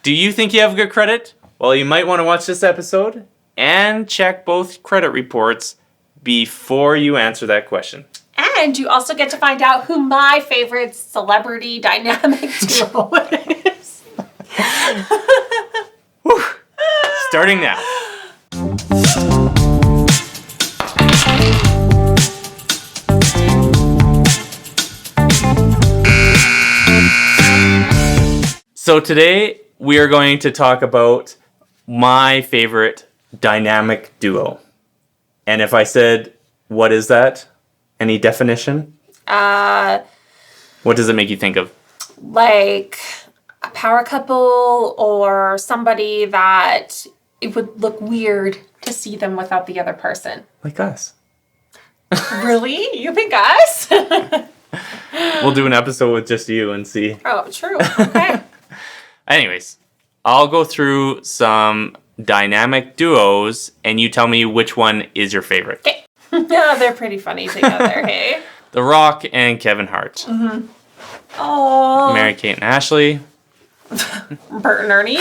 Do you think you have good credit? Well, you might want to watch this episode and check both credit reports before you answer that question. And you also get to find out who my favorite celebrity dynamic duo is. Starting now. So today we are going to talk about my favorite dynamic duo. And if I said, what is that? Any definition? What does it make you think of? Like a power couple or somebody that it would look weird to see them without the other person. Like us. Really? You think us? We'll do an episode with just you and see. Oh, true. Okay. Anyways, I'll go through some dynamic duos and you tell me which one is your favorite. Okay. Yeah, they're pretty funny together, hey? The Rock and Kevin Hart. Mm-hmm. Oh. Mary-Kate and Ashley. Bert and Ernie.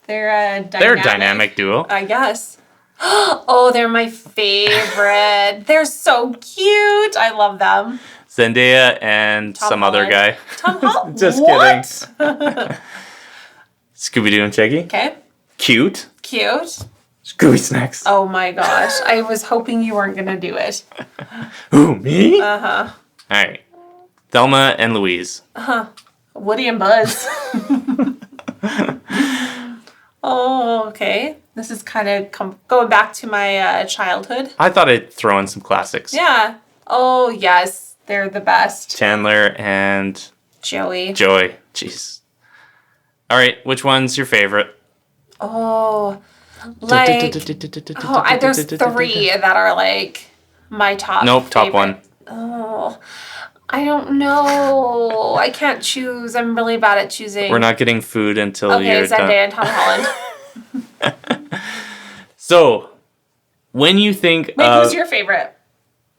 They're a dynamic duo. I guess. Oh, they're my favorite. They're so cute. I love them. Zendaya and Tom some Holland. other guy. Tom Holland? Just kidding. Scooby-Doo and Shaggy. Okay. Cute. Scooby Snacks. Oh my gosh. I was hoping you weren't going to do it. Who, me? Uh-huh. All right. Thelma and Louise. Uh-huh. Woody and Buzz. Oh, okay. This is kind of going back to my childhood. I thought I'd throw in some classics. Yeah. Oh, yes. They're the best. Chandler and... Joey. Jeez. All right. Which one's your favorite? Oh, like... there's three that are, like, my top Nope, top favorite. one. Oh, I don't know. I can't choose. I'm really bad at choosing. We're not getting food until you're done. Zendaya and Tom Holland. So, when you think Wait, of... who's your favorite?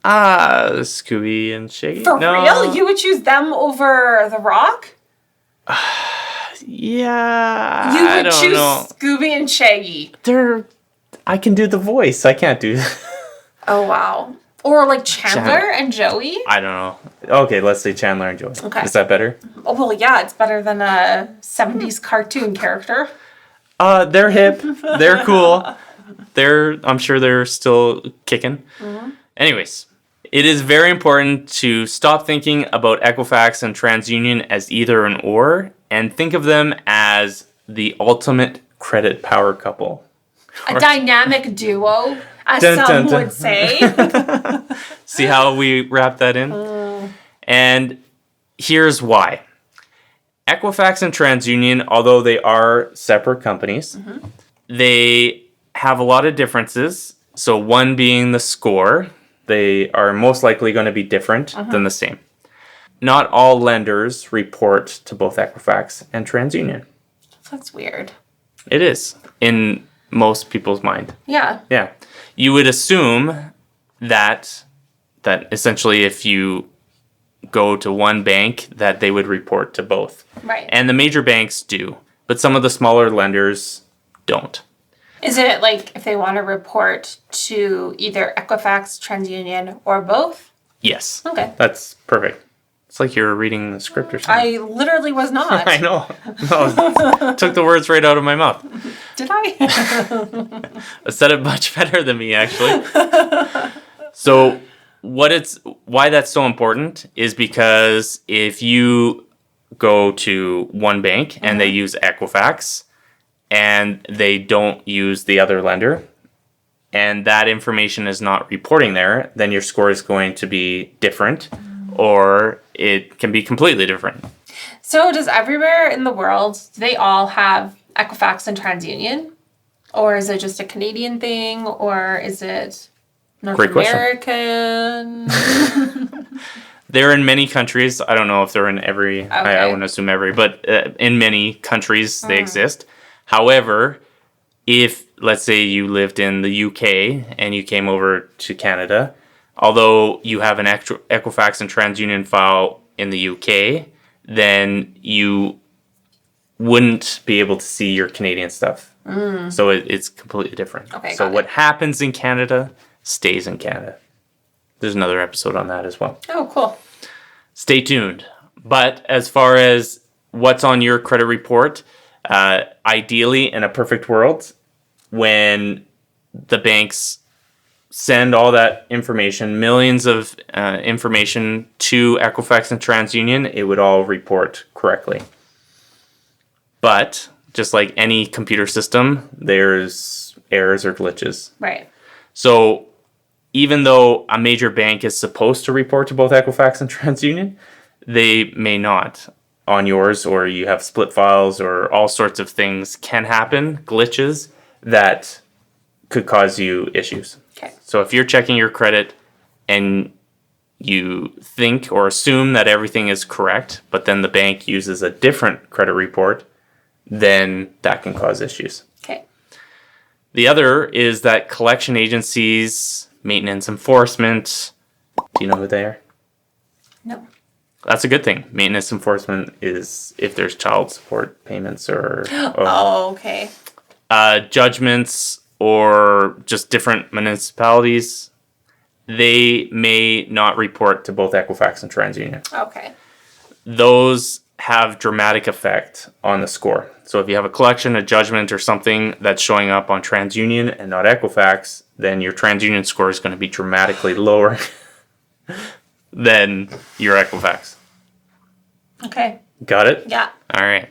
Scooby and Shaggy. For real? You would choose them over The Rock? Yeah, You would I don't choose know. Scooby and Shaggy. I can do the voice. I can't do... Oh, wow. Or like Chandler and Joey? I don't know. Okay, let's say Chandler and Joey. Okay. Is that better? Oh, well, yeah, it's better than a 70s cartoon character. They're hip. They're cool. I'm sure they're still kicking. Mm-hmm. Anyways, it is very important to stop thinking about Equifax and TransUnion as either an or, and think of them as the ultimate credit power couple. A dynamic duo, as some would say. See how we wrap that in? And here's why. Equifax and TransUnion, although they are separate companies, they have a lot of differences. So one being the score, they are most likely going to be different than the same. Not all lenders report to both Equifax and TransUnion. That's weird. It is, in most people's mind. Yeah. Yeah. You would assume that essentially if you go to one bank, that they would report to both. Right. And the major banks do, but some of the smaller lenders don't. Is it like if they want to report to either Equifax, TransUnion, or both? Yes. Okay. That's perfect. It's like you're reading the script or something. I literally was not. I know. No, took the words right out of my mouth. Did I? I said it much better than me, actually. So why that's so important is because if you go to one bank and they use Equifax and they don't use the other lender, and that information is not reporting there, then your score is going to be different, or it can be completely different. So does everywhere in the world, do they all have Equifax and TransUnion? Or is it just a Canadian thing? Or is it North Great American? They're in many countries. I don't know if they're in every, I wouldn't assume every, but in many countries they exist. However, if, let's say you lived in the UK and you came over to Canada, although you have an Equifax and TransUnion file in the UK, then you wouldn't be able to see your Canadian stuff. So it's completely different. Okay, so got what it. happens in Canada stays in Canada. There's another episode on that as well. Oh, cool. Stay tuned. But as far as what's on your credit report, ideally in a perfect world, when the banks send all that information, millions of information to Equifax and TransUnion, it would all report correctly. But just like any computer system, there's errors or glitches. Right. So even though a major bank is supposed to report to both Equifax and TransUnion, they may not on yours, or you have split files, or all sorts of things can happen, glitches that could cause you issues. Okay. So if you're checking your credit and you think or assume that everything is correct, but then the bank uses a different credit report, then that can cause issues. Okay. The other is that collection agencies, maintenance enforcement, do you know who they are? No. That's a good thing. Maintenance enforcement is if there's child support payments or Oh, okay. judgments or just different municipalities. They may not report to both Equifax and TransUnion. Okay. Those have dramatic effect on the score. So if you have a collection, a judgment, or something that's showing up on TransUnion and not Equifax, then your TransUnion score is going to be dramatically lower than your Equifax. Okay. Got it? Yeah. All right.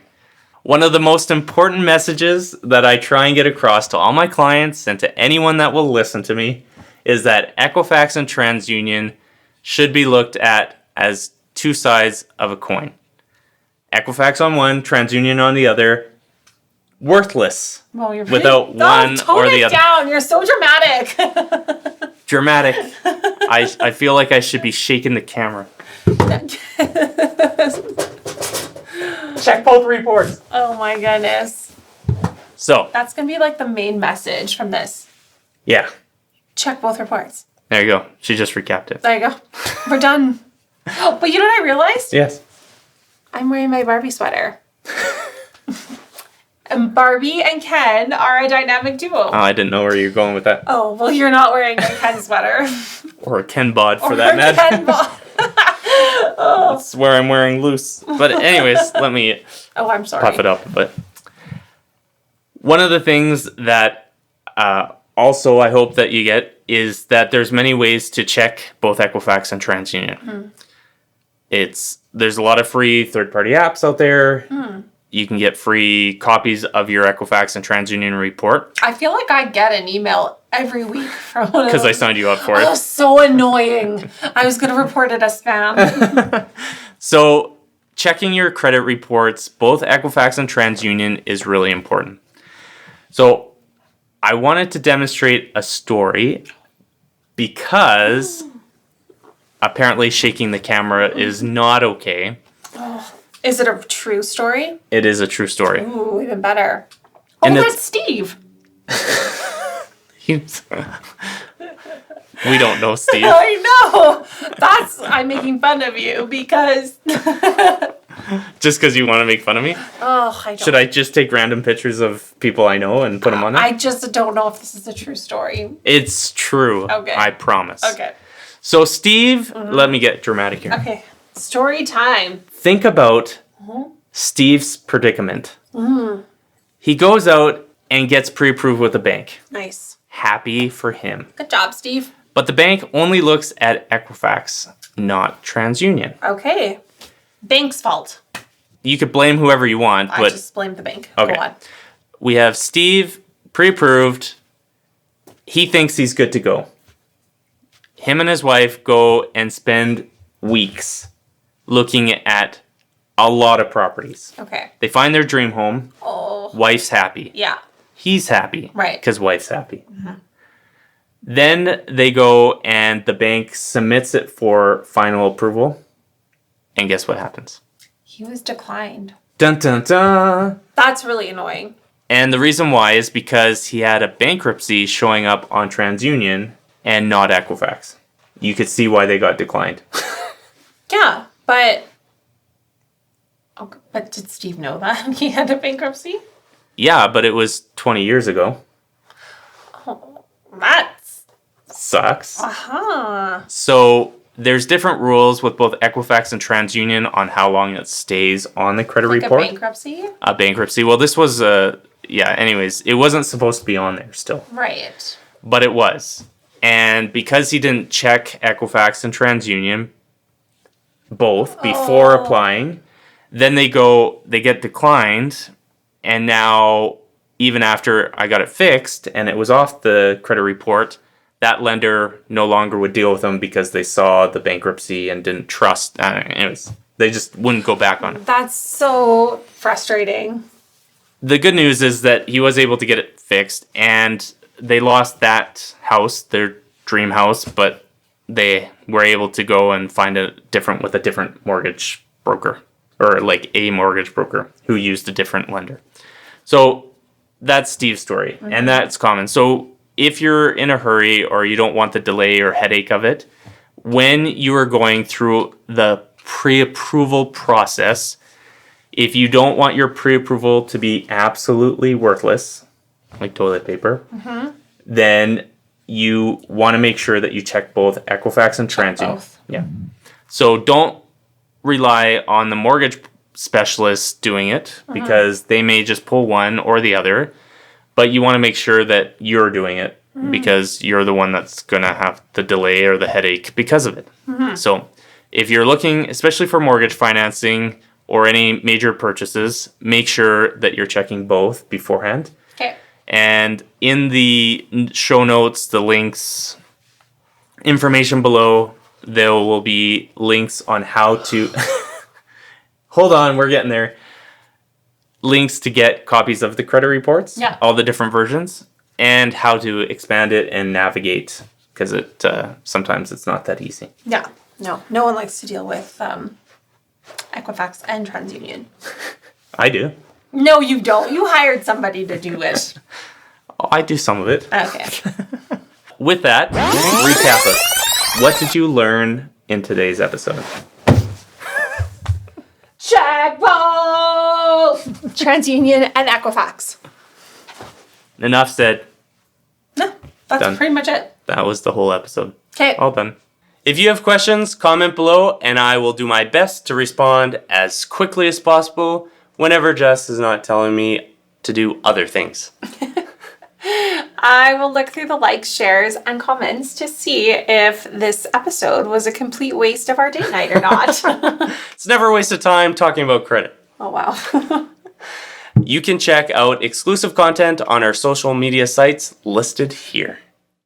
One of the most important messages that I try and get across to all my clients and to anyone that will listen to me is that Equifax and TransUnion should be looked at as two sides of a coin. Equifax on one, TransUnion on the other. Worthless. Well, you're without one or the other. Down. You're so dramatic. Dramatic. I feel like I should be shaking the camera. Check both reports. Oh my goodness. So, That's going to be like the main message from this. yeah. Check both reports. There you go. She just recapped it. There you go. We're done. But you know what I realized? Yes. I'm wearing my Barbie sweater. And Barbie and Ken are a dynamic duo. Oh, I didn't know where you were going with that. Oh, well, you're not wearing a Ken sweater. Or a Ken bod for Or that a matter. Ken bod. That's where I'm wearing loose. But anyways, let me Oh, I'm sorry. puff it up. But one of the things that also I hope that you get is that there's many ways to check both Equifax and TransUnion. There's a lot of free third-party apps out there. You can get free copies of your Equifax and TransUnion report I feel like I get an email every week from one of because I those. signed you up for Oh, it. so annoying. I was going to report it as spam. So checking your credit reports, both Equifax and TransUnion, is really important. So I wanted to demonstrate a story because apparently shaking the camera is not okay. Is it a true story? It is a true story. Ooh, even better. Oh, And that's Steve. We don't know Steve. I know. I'm making fun of you because. Just because you want to make fun of me? Oh, I don't. Should I just take random pictures of people I know and put them on there? I just don't know if this is a true story. It's true. Okay. I promise. Okay. So Steve, let me get dramatic here. Okay. Story time. Think about Steve's predicament. He goes out and gets pre-approved with a bank. Nice. Happy for him. Good job, Steve. But the bank only looks at Equifax, not TransUnion. Okay. Bank's fault. You could blame whoever you want, I but just blamed the bank. Okay. Go on. we have Steve pre-approved. He thinks he's good to go. Him and his wife go and spend weeks looking at a lot of properties. Okay. They find their dream home. Oh. Wife's happy. Yeah. He's happy. Right. Because wife's happy. Mm-hmm. Then they go and the bank submits it for final approval. And guess what happens? He was declined. Dun dun dun. That's really annoying. And the reason why is because he had a bankruptcy showing up on TransUnion and not Equifax. You could see why they got declined. Yeah, but Okay, but did Steve know that he had a bankruptcy? Yeah, but it was 20 years ago. Oh, that Sucks. uh-huh. So there's different rules with both Equifax and TransUnion on how long it stays on the credit Like report. a bankruptcy? A bankruptcy. Well, this was anyways, it wasn't supposed to be on there still. Right. But it was. And because he didn't check Equifax and TransUnion both before applying, then they get declined, and now even after I got it fixed and it was off the credit report, that lender no longer would deal with them because they saw the bankruptcy and didn't trust. Anyways, they just wouldn't go back on it. That's so frustrating. The good news is that he was able to get it fixed, and they lost that house, their dream house, but they were able to go and find a different mortgage broker, or like a mortgage broker who used a different lender. So that's Steve's story, and that's common. So if you're in a hurry or you don't want the delay or headache of it, when you are going through the pre-approval process, if you don't want your pre-approval to be absolutely worthless, like toilet paper, then you want to make sure that you check both Equifax and TransUnion. Both. Yeah. So don't rely on the mortgage specialist doing it because they may just pull one or the other, but you want to make sure that you're doing it because you're the one that's going to have the delay or the headache because of it. So if you're looking, especially for mortgage financing or any major purchases, make sure that you're checking both beforehand. Okay. And in the show notes, the links, information below, there will be links on how to... Hold on, we're getting there. Links to get copies of the credit reports, all the different versions, and how to expand it and navigate, because sometimes it's not that easy. Yeah. No one likes to deal with Equifax and TransUnion. I do. No, you don't. You hired somebody to do it. Oh, I do some of it. Okay. With that, recap us. What did you learn in today's episode? Check both! TransUnion and Equifax. Enough said. No, that's Done. pretty much it. That was the whole episode. Okay. All done. If you have questions, comment below, and I will do my best to respond as quickly as possible whenever Jess is not telling me to do other things. I will look through the likes, shares, and comments to see if this episode was a complete waste of our date night or not. It's never a waste of time talking about credit. Oh, wow. You can check out exclusive content on our social media sites listed here.